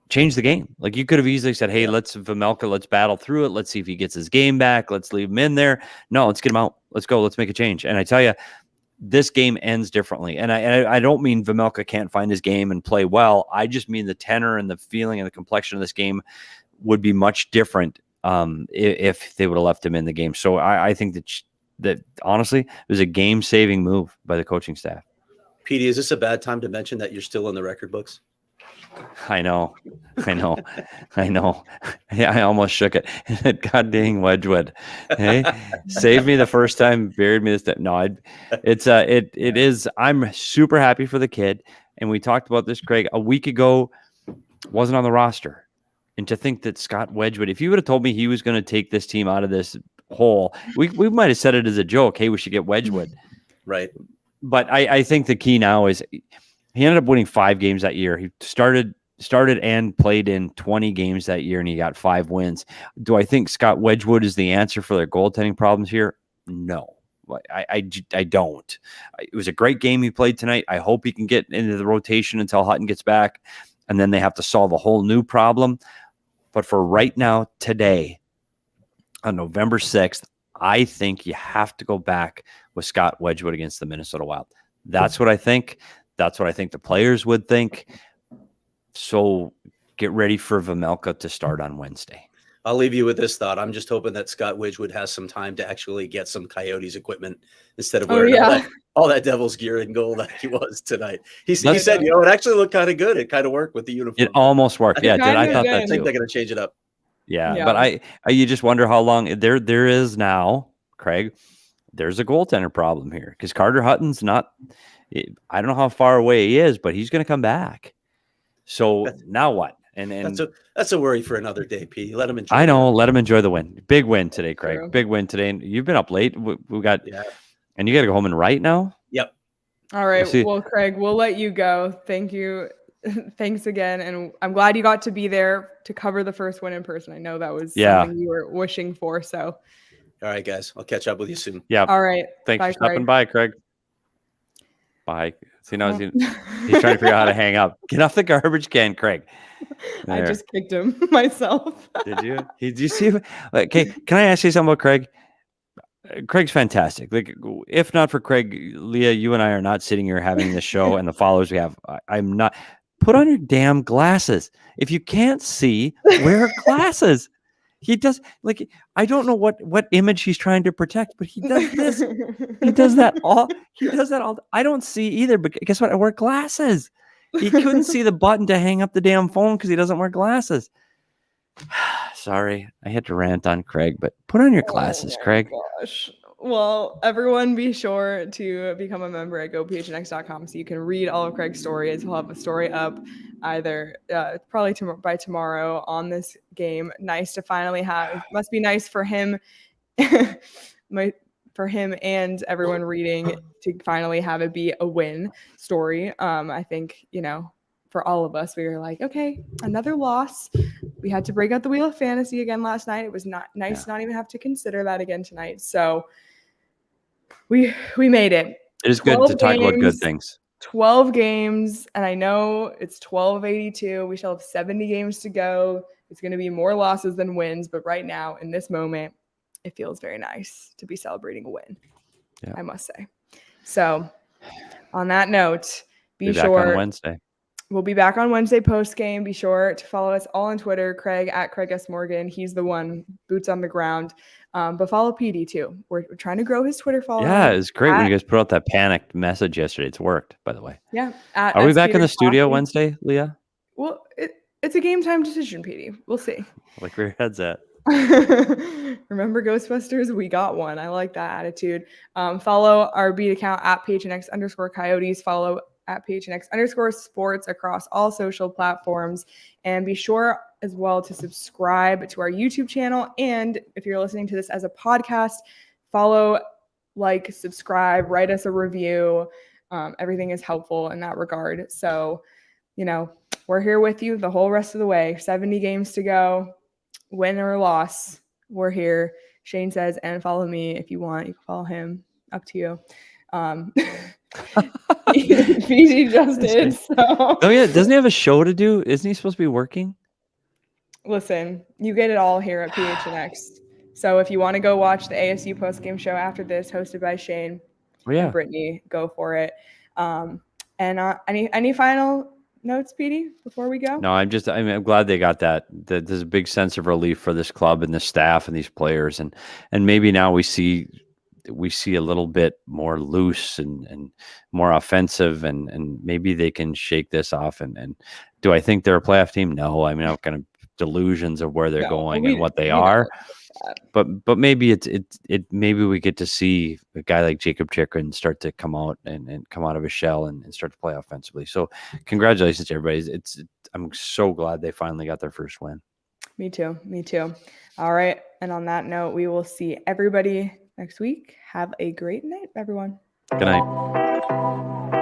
B: change the game. Like, you could have easily said, hey, let's battle through it. Let's see if he gets his game back. Let's leave him in there. No, let's get him out. Let's go. Let's make a change. And I tell you, this game ends differently. And I don't mean Vejmelka can't find his game and play well. I just mean the tenor and the feeling and the complexion of this game would be much different if they would have left him in the game. So I think that that honestly, it was a game-saving move by the coaching staff.
C: Petey, is this a bad time to mention that you're still in the record books?
B: I know. Yeah, I almost shook it. God dang Wedgwood. Hey, saved me the first time, buried me this time. No, it is. I'm super happy for the kid. And we talked about this, Craig, a week ago, wasn't on the roster. And to think that Scott Wedgwood, if you would have told me he was going to take this team out of this hole, we might have said it as a joke. Hey, we should get Wedgwood.
C: Right.
B: But I think the key now is he ended up winning 5 games that year. He started and played in 20 games that year, and he got 5 wins. Do I think Scott Wedgwood is the answer for their goaltending problems here? No. I don't. It was a great game he played tonight. I hope he can get into the rotation until Hutton gets back, and then they have to solve a whole new problem. But for right now, today, on November 6th, I think you have to go back with Scott Wedgwood against the Minnesota Wild. That's what I think. That's what I think the players would think. So get ready for Vejmelka to start on Wednesday.
C: I'll leave you with this thought. I'm just hoping that Scott Wedgwood has some time to actually get some Coyotes equipment instead of wearing all that Devils gear and goal like he was tonight. He said, it actually looked kind of good. It kind of worked with the uniform.
B: It almost worked. Yeah, I thought that too.
C: I think they're going to change it up.
B: Yeah, but you just wonder how long there is now, Craig. There's a goaltender problem here because Carter Hutton's not. I don't know how far away he is, but he's going to come back. So now what? And
C: that's a worry for another day, Pete. Let him enjoy.
B: I know. Let him enjoy the win. Big win today, Craig.
A: True.
B: Big win today. And you've been up late. We got, and you got to go home and write now.
C: Yep.
A: All right. Well, Craig, we'll let you go. Thank you. Thanks again. And I'm glad you got to be there to cover the first win in person. I know that was something you were wishing for. So.
C: All right, guys. I'll catch up with you soon.
B: Yeah.
A: All right.
B: Thanks for stopping by, Craig. Bye. See, now he's trying to figure out how to hang up. Get off the garbage can, Craig. There.
A: I just kicked him myself.
B: Did you? Did you see? Okay. Can I ask you something about Craig? Craig's fantastic. Like, if not for Craig, Leah, you and I are not sitting here having this show and the followers we have. I'm not. Put on your damn glasses. If you can't see, wear glasses. He does, like, I don't know what image he's trying to protect, but he does this. He does that all. He does that all. I don't see either, but guess what? I wear glasses. He couldn't see the button to hang up the damn phone because he doesn't wear glasses. Sorry, I had to rant on Craig, but put on your glasses, Craig.
A: Gosh. Well, everyone be sure to become a member at gophnx.com so you can read all of Craig's stories. He'll have a story up either probably by tomorrow on this game. Nice to finally have. It must be nice for him, for him and everyone reading to finally have it be a win story. I think, for all of us, we were like, okay, another loss. We had to break out the wheel of fantasy again last night. It was not nice to not even have to consider that again tonight. So we made it.
B: It is good to talk about good things.
A: 12 games, and I know it's 12:82. We still have 70 games to go. It's going to be more losses than wins, but right now, in this moment, it feels very nice to be celebrating a win, I must say. So on that note, be sure
B: back on Wednesday.
A: We'll be back on Wednesday post-game. Be sure to follow us all on Twitter, Craig at Craig S. Morgan. He's the one, boots on the ground. But follow Petey too. We're trying to grow his Twitter following.
B: Yeah, it's great when you guys put out that panicked message yesterday. It's worked, by the way.
A: Yeah.
B: Are we back in the studio Wednesday, Leah?
A: Well, it's a game time decision, Petey. We'll see.
B: Like where your head's at.
A: Remember Ghostbusters? We got one. I like that attitude. Follow our beat account at PHNX_Coyotes. Follow at PHNX_sports across all social platforms. And be sure as well to subscribe to our YouTube channel. And if you're listening to this as a podcast, follow, subscribe, write us a review. Everything is helpful in that regard. So, we're here with you the whole rest of the way. 70 games to go. Win or loss, we're here. Shane says, and follow me if you want. You can follow him. Up to you. PG just did. So.
B: Oh yeah, doesn't he have a show to do? Isn't he supposed to be working?
A: Listen, you get it all here at PHNX. So if you want to go watch the ASU postgame show after this, hosted by Shane and Brittany, go for it. And any final notes, Petey, before we go?
B: No, I'm glad they got that. There's a big sense of relief for this club and the staff and these players, and maybe now we see we see a little bit more loose and more offensive, and maybe they can shake this off. And do I think they're a playoff team? No. I mean, I'm kind of delusions of where they're going and what they are. But maybe maybe we get to see a guy like Jacob Chikrin start to come out and come out of his shell and start to play offensively. So congratulations to everybody. I'm so glad they finally got their first win.
A: Me too. All right. And on that note, we will see everybody next week. Have a great night, everyone.
B: Good night.